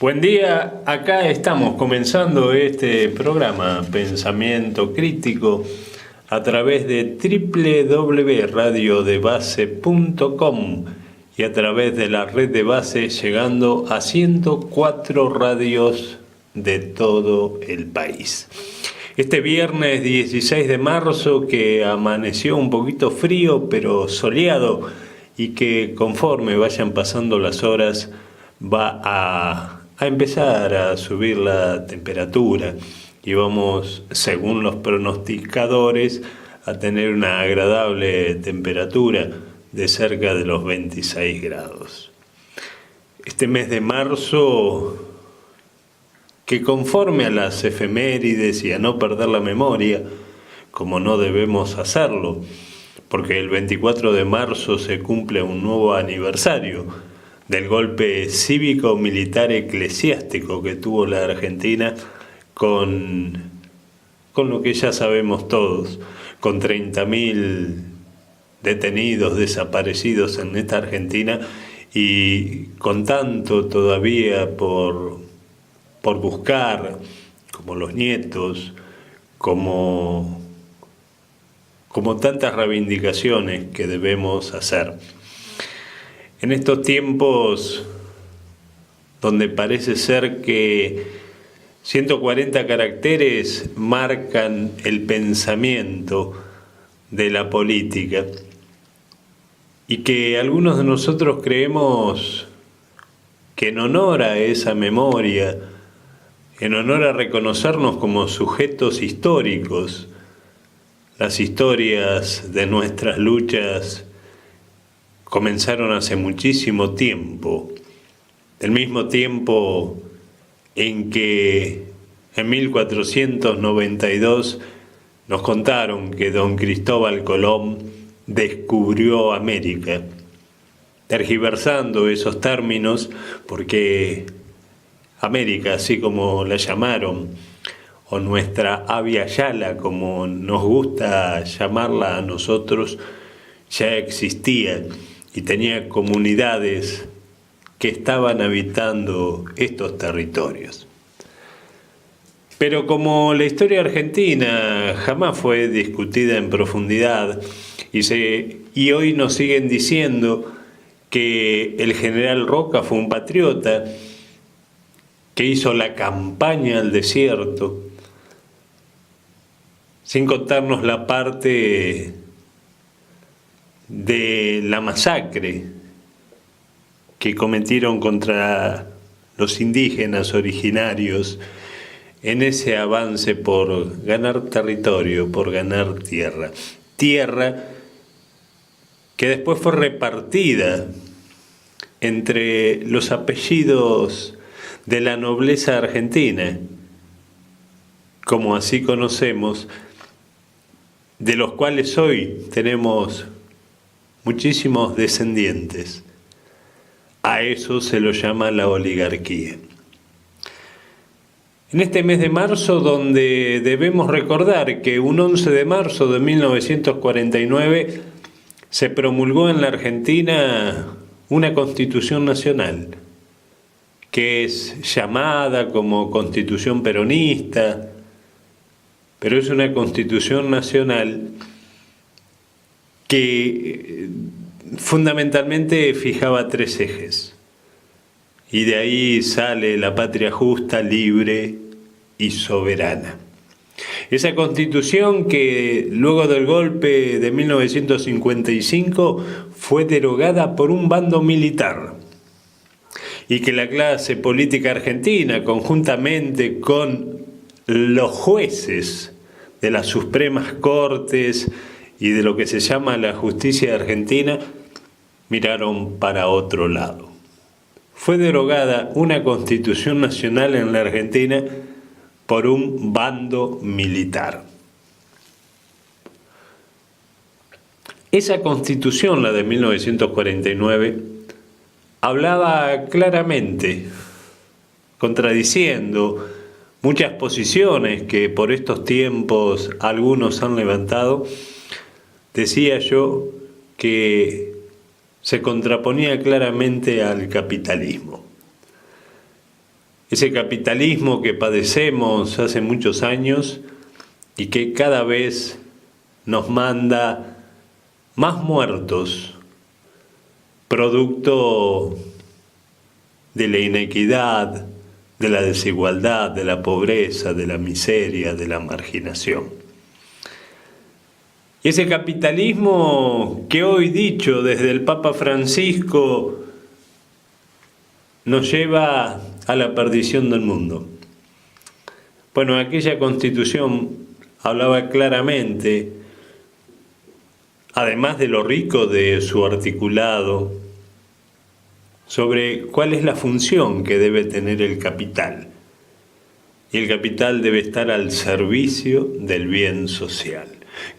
Buen día, acá estamos comenzando este programa Pensamiento Crítico a través de www.radiodebase.com y a través de la red de base llegando a 104 radios de todo el país. Este viernes 16 de marzo que amaneció un poquito frío pero soleado y que conforme vayan pasando las horas va a empezar a subir la temperatura y vamos, según los pronosticadores, a tener una agradable temperatura de cerca de los 26 grados. Este mes de marzo, que conforme a las efemérides y a no perder la memoria, como no debemos hacerlo, porque el 24 de marzo se cumple un nuevo aniversario del golpe cívico-militar eclesiástico que tuvo la Argentina con lo que ya sabemos todos, con 30.000 detenidos, desaparecidos en esta Argentina y con tanto todavía por buscar, como los nietos, como tantas reivindicaciones que debemos hacer. En estos tiempos donde parece ser que 140 caracteres marcan el pensamiento de la política y que algunos de nosotros creemos que en honor a esa memoria, en honor a reconocernos como sujetos históricos, las historias de nuestras luchas comenzaron hace muchísimo tiempo, del mismo tiempo en que en 1492 nos contaron que don Cristóbal Colón descubrió América, tergiversando esos términos porque América, así como la llamaron, o nuestra Avia Yala, como nos gusta llamarla a nosotros, ya existía y tenía comunidades que estaban habitando estos territorios. Pero como la historia argentina jamás fue discutida en profundidad y hoy nos siguen diciendo que el general Roca fue un patriota, que hizo la campaña al desierto, sin contarnos la parte de la masacre que cometieron contra los indígenas originarios en ese avance por ganar territorio, por ganar tierra que después fue repartida entre los apellidos de la nobleza argentina, como así conocemos, de los cuales hoy tenemos muchísimos descendientes. A eso se lo llama la oligarquía. En este mes de marzo, donde debemos recordar que un 11 de marzo de 1949 se promulgó en la Argentina una Constitución Nacional, que es llamada como Constitución Peronista, pero es una Constitución Nacional que fundamentalmente fijaba 3 ejes. Y de ahí sale la patria justa, libre y soberana. Esa Constitución que luego del golpe de 1955 fue derogada por un bando militar y que la clase política argentina, conjuntamente con los jueces de las Supremas Cortes y de lo que se llama la justicia argentina, miraron para otro lado. Fue derogada una Constitución Nacional en la Argentina por un bando militar. Esa Constitución, la de 1949, hablaba claramente, contradiciendo muchas posiciones que por estos tiempos algunos han levantado. Decía yo que se contraponía claramente al capitalismo. Ese capitalismo que padecemos hace muchos años y que cada vez nos manda más muertos, producto de la inequidad, de la desigualdad, de la pobreza, de la miseria, de la marginación. Y ese capitalismo que hoy, dicho desde el Papa Francisco, nos lleva a la perdición del mundo. Bueno, aquella Constitución hablaba claramente, además de lo rico de su articulado, sobre cuál es la función que debe tener el capital. Y el capital debe estar al servicio del bien social,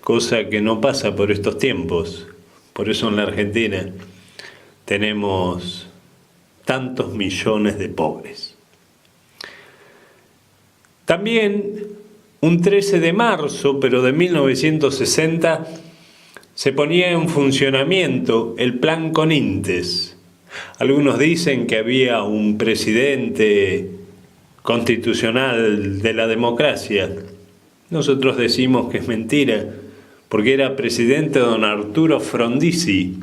cosa que no pasa por estos tiempos. Por eso en la Argentina tenemos tantos millones de pobres. También un 13 de marzo, pero de 1960, se ponía en funcionamiento el Plan Conintes. Algunos dicen que había un presidente constitucional de la democracia. Nosotros decimos que es mentira, porque era presidente don Arturo Frondizi,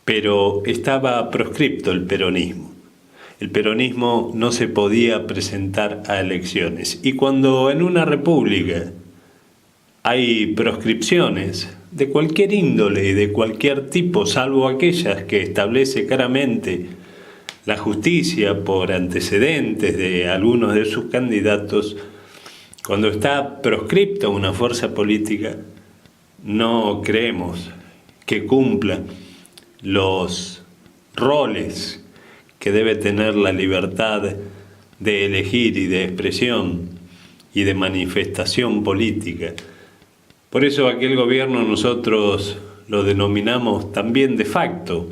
pero estaba proscripto el peronismo. El peronismo no se podía presentar a elecciones. Y cuando en una república hay proscripciones de cualquier índole y de cualquier tipo, salvo aquellas que establece claramente la justicia por antecedentes de algunos de sus candidatos, cuando está proscripta una fuerza política, no creemos que cumpla los roles que debe tener la libertad de elegir y de expresión y de manifestación política. Por eso aquel gobierno nosotros lo denominamos también de facto,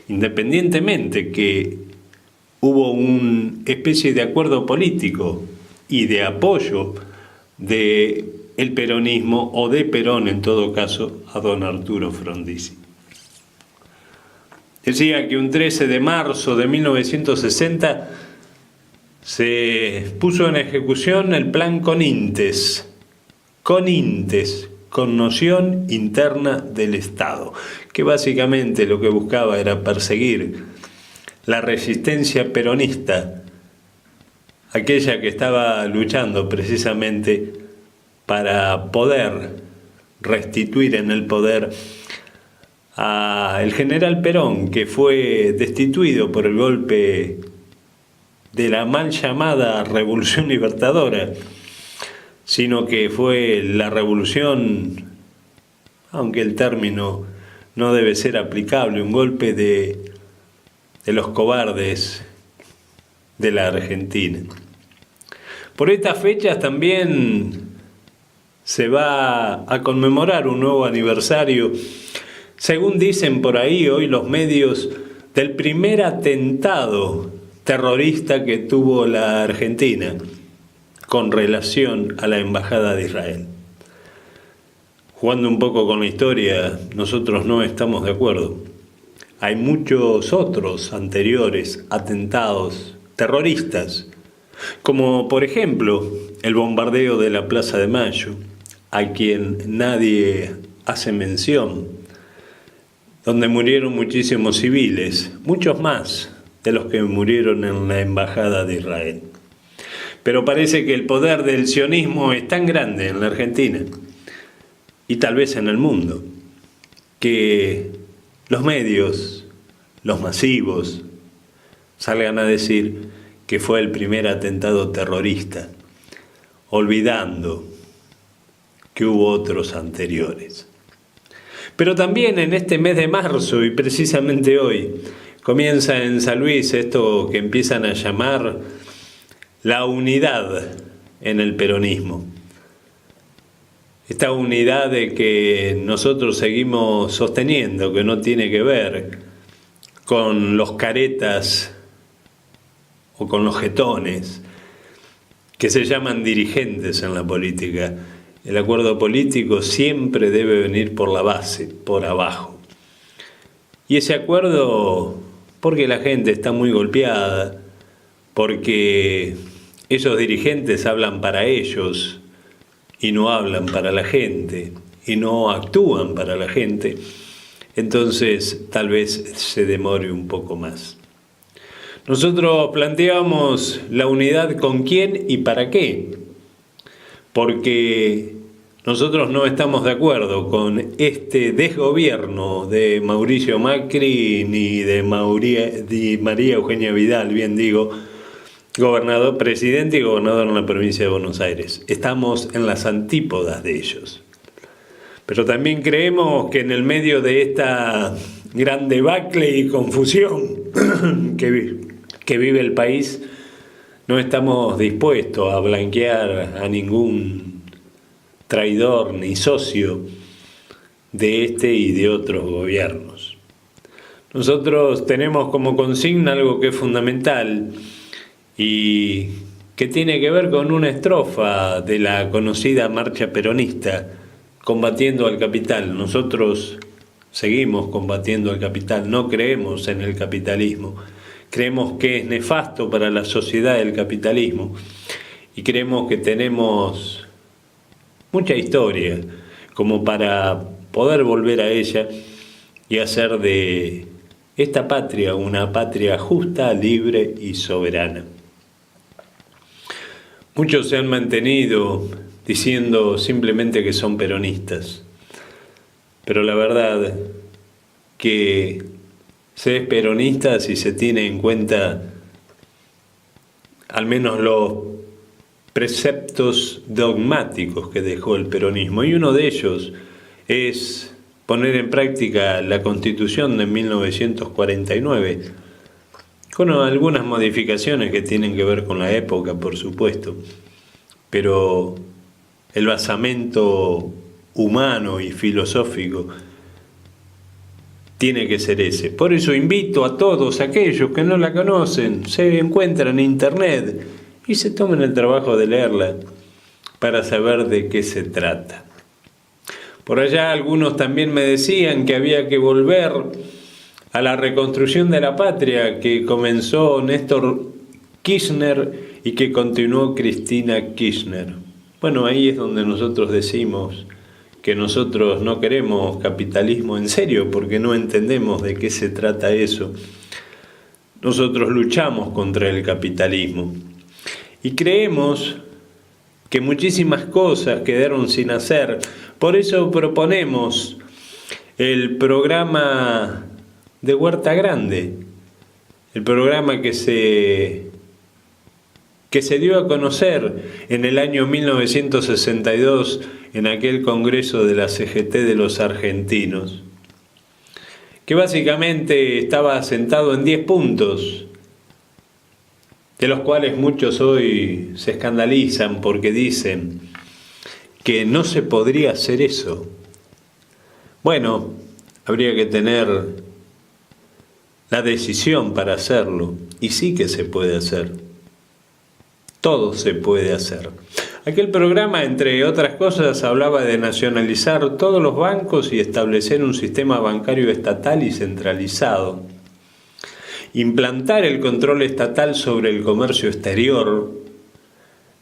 independientemente que hubo una especie de acuerdo político y de apoyo del peronismo, o de Perón en todo caso, a don Arturo Frondizi. Decía que un 13 de marzo de 1960 se puso en ejecución el Plan Conintes, Conmoción Interna del Estado, que básicamente lo que buscaba era perseguir la resistencia peronista, aquella que estaba luchando precisamente para poder restituir en el poder al general Perón, que fue destituido por el golpe de la mal llamada Revolución Libertadora, sino que fue la revolución, aunque el término no debe ser aplicable, un golpe de los cobardes de la Argentina. Por estas fechas también se va a conmemorar un nuevo aniversario, según dicen por ahí hoy los medios, del primer atentado terrorista que tuvo la Argentina con relación a la Embajada de Israel. Jugando un poco con la historia, nosotros no estamos de acuerdo. Hay muchos otros anteriores atentados terroristas, como por ejemplo el bombardeo de la Plaza de Mayo, a quien nadie hace mención, donde murieron muchísimos civiles, muchos más de los que murieron en la Embajada de Israel. Pero parece que el poder del sionismo es tan grande en la Argentina, y tal vez en el mundo, que los medios, los masivos, salgan a decir que fue el primer atentado terrorista, olvidando que hubo otros anteriores. Pero también en este mes de marzo, y precisamente hoy, comienza en San Luis esto que empiezan a llamar la unidad en el peronismo. Esta unidad de que nosotros seguimos sosteniendo, que no tiene que ver con los caretas o con los jetones, que se llaman dirigentes en la política. El acuerdo político siempre debe venir por la base, por abajo. Y ese acuerdo, porque la gente está muy golpeada, porque esos dirigentes hablan para ellos y no hablan para la gente y no actúan para la gente, entonces tal vez se demore un poco más. Nosotros planteamos la unidad con quién y para qué, porque nosotros no estamos de acuerdo con este desgobierno de Mauricio Macri ni de María Eugenia Vidal, bien digo, presidente y gobernador en la provincia de Buenos Aires. Estamos en las antípodas de ellos. Pero también creemos que en el medio de esta gran debacle y confusión que vive el país, no estamos dispuestos a blanquear a ningún traidor ni socio de este y de otros gobiernos. Nosotros tenemos como consigna algo que es fundamental y que tiene que ver con una estrofa de la conocida marcha peronista, combatiendo al capital. Nosotros seguimos combatiendo al capital, no creemos en el capitalismo, creemos que es nefasto para la sociedad el capitalismo y creemos que tenemos mucha historia como para poder volver a ella y hacer de esta patria una patria justa, libre y soberana. Muchos se han mantenido diciendo simplemente que son peronistas, pero la verdad que se es peronista si se tiene en cuenta al menos los preceptos dogmáticos que dejó el peronismo, y uno de ellos es poner en práctica la Constitución de 1949, con algunas modificaciones que tienen que ver con la época, por supuesto, pero el basamento humano y filosófico tiene que ser ese. Por eso invito a todos aquellos que no la conocen, se encuentran en internet y se tomen el trabajo de leerla para saber de qué se trata. Por allá algunos también me decían que había que volver a la reconstrucción de la patria que comenzó Néstor Kirchner y que continuó Cristina Kirchner. Bueno, ahí es donde nosotros decimos que nosotros no queremos capitalismo en serio porque no entendemos de qué se trata eso. Nosotros luchamos contra el capitalismo y creemos que muchísimas cosas quedaron sin hacer. Por eso proponemos el programa de Huerta Grande, el programa que se dio a conocer en el año 1962 en aquel congreso de la CGT de los argentinos, que básicamente estaba asentado en 10 puntos, de los cuales muchos hoy se escandalizan porque dicen que no se podría hacer eso. Bueno, habría que tener la decisión para hacerlo, y sí que se puede hacer. Todo se puede hacer. Aquel programa, entre otras cosas, hablaba de nacionalizar todos los bancos y establecer un sistema bancario estatal y centralizado. Implantar el control estatal sobre el comercio exterior.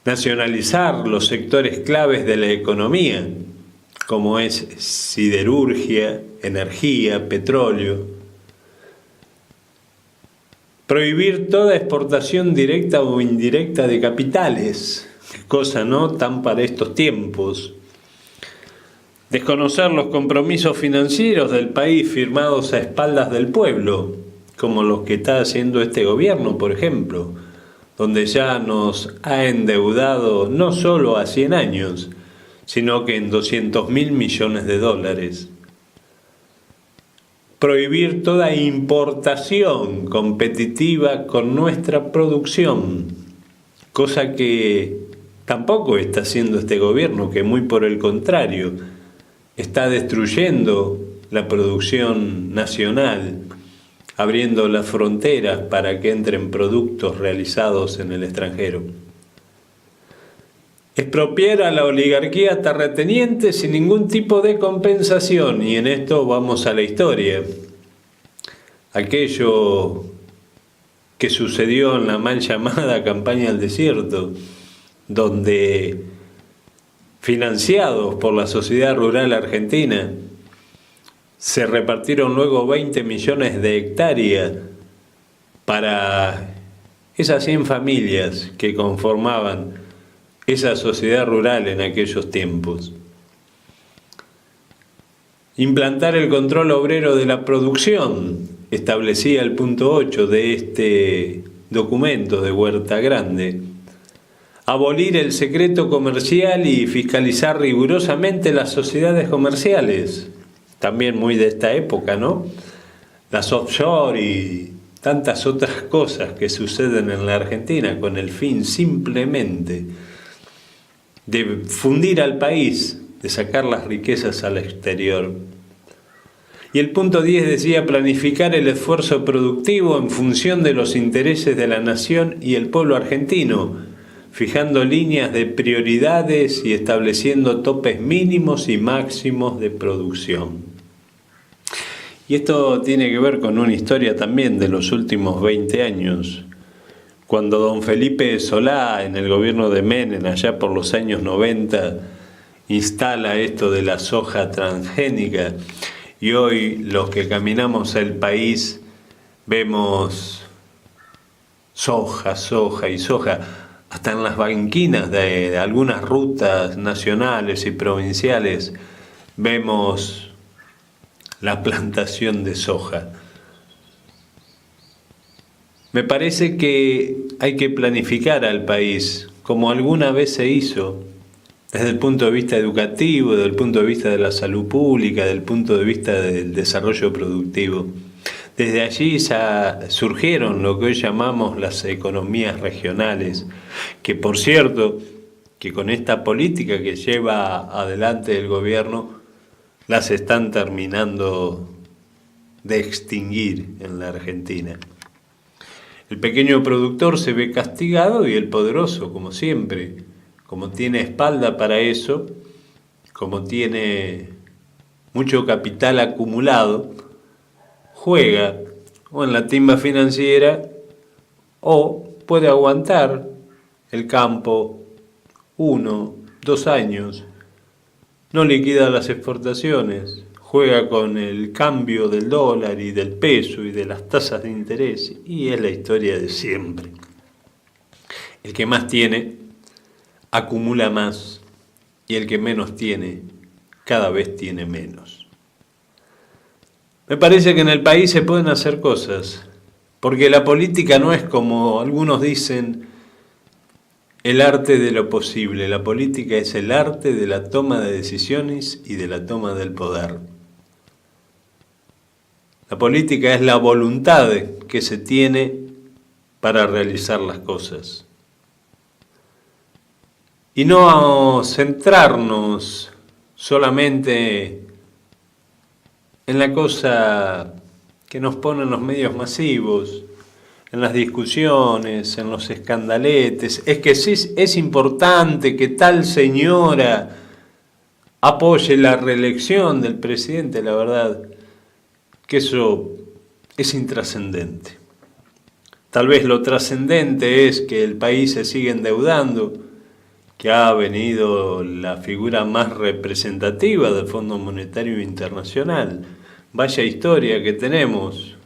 Nacionalizar los sectores claves de la economía, como es siderurgia, energía, petróleo. Prohibir toda exportación directa o indirecta de capitales, cosa no tan para estos tiempos. Desconocer los compromisos financieros del país firmados a espaldas del pueblo, como los que está haciendo este gobierno, por ejemplo, donde ya nos ha endeudado no solo a 100 años, sino que en 200.000 millones de dólares. Prohibir toda importación competitiva con nuestra producción, cosa que tampoco está haciendo este gobierno, que muy por el contrario, está destruyendo la producción nacional, abriendo las fronteras para que entren productos realizados en el extranjero. Expropiar a la oligarquía terrateniente sin ningún tipo de compensación, y en esto vamos a la historia. Aquello que sucedió en la mal llamada campaña del desierto, donde, financiados por la Sociedad Rural Argentina, se repartieron luego 20 millones de hectáreas para esas 100 familias que conformaban esa sociedad rural en aquellos tiempos. Implantar el control obrero de la producción, establecía el punto 8 de este documento de Huerta Grande. Abolir el secreto comercial y fiscalizar rigurosamente las sociedades comerciales, también muy de esta época, ¿no? Las offshore y tantas otras cosas que suceden en la Argentina con el fin simplemente de fundir al país, de sacar las riquezas al exterior. Y el punto 10 decía planificar el esfuerzo productivo en función de los intereses de la nación y el pueblo argentino, fijando líneas de prioridades y estableciendo topes mínimos y máximos de producción. Y esto tiene que ver con una historia también de los últimos 20 años, cuando don Felipe Solá, en el gobierno de Menem, allá por los años 90, instala esto de la soja transgénica, y hoy los que caminamos el país vemos soja, soja y soja, hasta en las banquinas de algunas rutas nacionales y provinciales vemos la plantación de soja. Me parece que hay que planificar al país, como alguna vez se hizo, desde el punto de vista educativo, desde el punto de vista de la salud pública, desde el punto de vista del desarrollo productivo. Desde allí surgieron lo que hoy llamamos las economías regionales, que por cierto, que con esta política que lleva adelante el gobierno, las están terminando de extinguir en la Argentina. El pequeño productor se ve castigado y el poderoso, como siempre, como tiene espalda para eso, como tiene mucho capital acumulado, juega o en la timba financiera o puede aguantar el campo 1, 2 años, no liquida las exportaciones, juega con el cambio del dólar y del peso y de las tasas de interés, y es la historia de siempre. El que más tiene acumula más y el que menos tiene cada vez tiene menos. Me parece que en el país se pueden hacer cosas, porque la política no es, como algunos dicen, el arte de lo posible. La política es el arte de la toma de decisiones y de la toma del poder. La política es la voluntad que se tiene para realizar las cosas. Y no centrarnos solamente en la cosa que nos ponen los medios masivos, en las discusiones, en los escandaletes. Es que sí es importante que tal señora apoye la reelección del presidente, la verdad que eso es intrascendente. Tal vez lo trascendente es que el país se sigue endeudando, que ha venido la figura más representativa del Fondo Monetario Internacional. Vaya historia que tenemos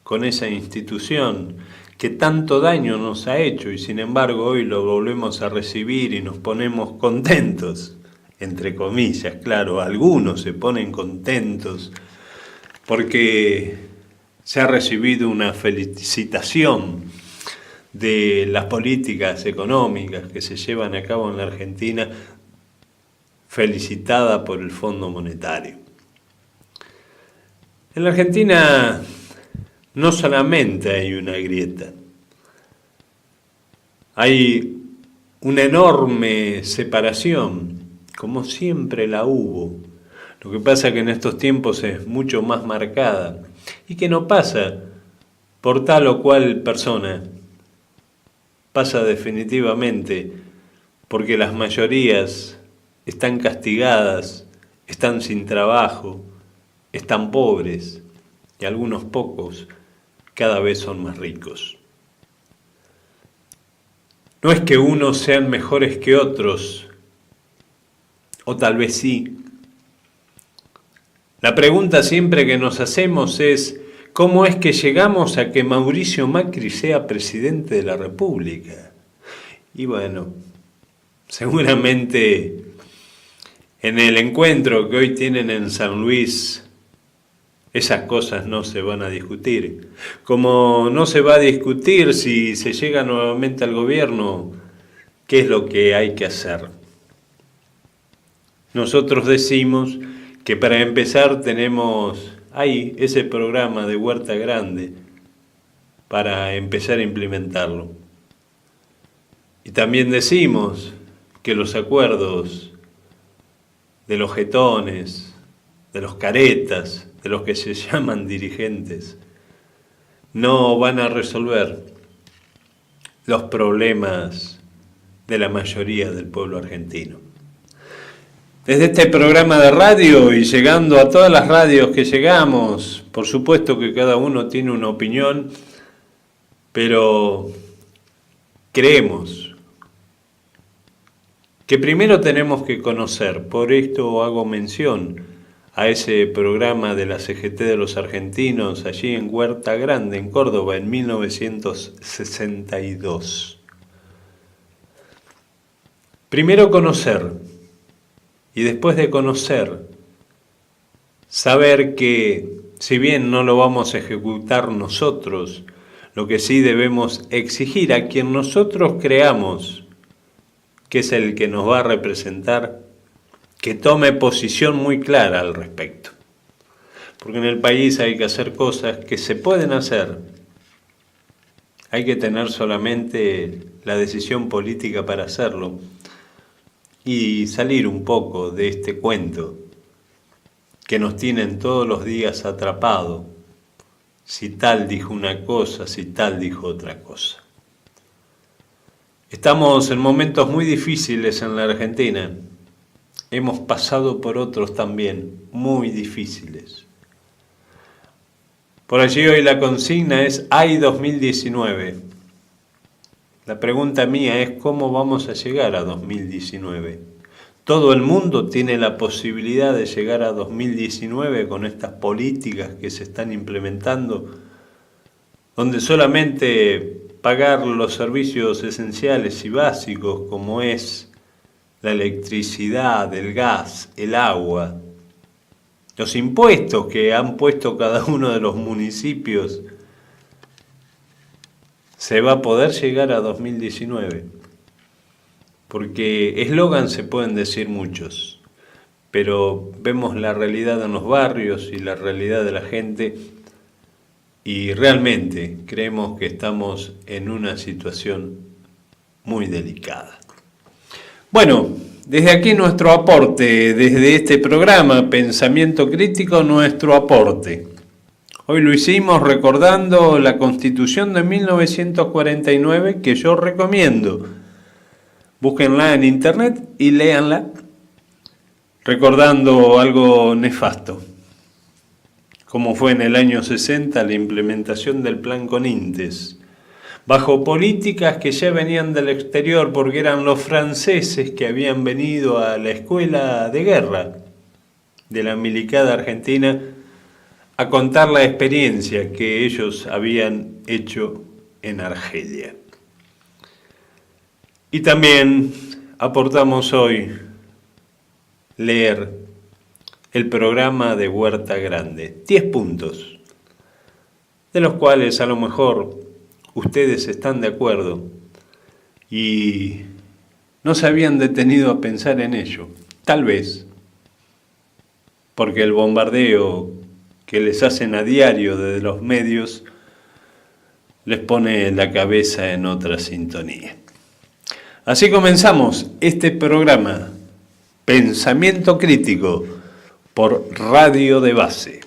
con esa institución que tanto daño nos ha hecho, y sin embargo hoy lo volvemos a recibir y nos ponemos contentos, entre comillas, claro, algunos se ponen contentos porque se ha recibido una felicitación de las políticas económicas que se llevan a cabo en la Argentina, felicitada por el Fondo Monetario. En la Argentina no solamente hay una grieta, hay una enorme separación, como siempre la hubo. Lo que pasa es que en estos tiempos es mucho más marcada y que no pasa por tal o cual persona, pasa definitivamente porque las mayorías están castigadas, están sin trabajo, están pobres y algunos pocos cada vez son más ricos. No es que unos sean mejores que otros, o tal vez sí. La pregunta siempre que nos hacemos es, ¿cómo es que llegamos a que Mauricio Macri sea presidente de la República? Y bueno, seguramente en el encuentro que hoy tienen en San Luis, esas cosas no se van a discutir. Como no se va a discutir si se llega nuevamente al gobierno, ¿qué es lo que hay que hacer? Nosotros decimos que para empezar tenemos ahí ese programa de Huerta Grande para empezar a implementarlo. Y también decimos que los acuerdos de los jetones, de los caretas, de los que se llaman dirigentes, no van a resolver los problemas de la mayoría del pueblo argentino. Desde este programa de radio y llegando a todas las radios que llegamos, por supuesto que cada uno tiene una opinión, pero creemos que primero tenemos que conocer, por esto hago mención a ese programa de la CGT de los argentinos allí en Huerta Grande, en Córdoba, en 1962. Primero conocer, y después de conocer, saber que si bien no lo vamos a ejecutar nosotros, lo que sí debemos exigir a quien nosotros creamos que es el que nos va a representar, que tome posición muy clara al respecto. Porque en el país hay que hacer cosas que se pueden hacer. Hay que tener solamente la decisión política para hacerlo y salir un poco de este cuento que nos tienen todos los días atrapados. Si tal dijo una cosa, si tal dijo otra cosa. Estamos en momentos muy difíciles en la Argentina. Hemos pasado por otros también, muy difíciles. Por allí hoy la consigna es ¡ay 2019! La pregunta mía es ¿cómo vamos a llegar a 2019? Todo el mundo tiene la posibilidad de llegar a 2019 con estas políticas que se están implementando, donde solamente pagar los servicios esenciales y básicos como es la electricidad, el gas, el agua, los impuestos que han puesto cada uno de los municipios, se va a poder llegar a 2019. Porque eslogan se pueden decir muchos, pero vemos la realidad en los barrios y la realidad de la gente y realmente creemos que estamos en una situación muy delicada. Bueno, desde aquí nuestro aporte, desde este programa Pensamiento Crítico, nuestro aporte. Hoy lo hicimos recordando la Constitución de 1949 que yo recomiendo. Búsquenla en internet y léanla, recordando algo nefasto, como fue en el año 60 la implementación del Plan Conintes, bajo políticas que ya venían del exterior porque eran los franceses que habían venido a la escuela de guerra de la milicada argentina a contar la experiencia que ellos habían hecho en Argelia. Y también aportamos hoy leer el programa de Huerta Grande, 10 puntos, de los cuales a lo mejor ustedes están de acuerdo y no se habían detenido a pensar en ello, tal vez, porque el bombardeo que les hacen a diario desde los medios les pone la cabeza en otra sintonía. Así comenzamos este programa, Pensamiento Crítico, por Radio de Base.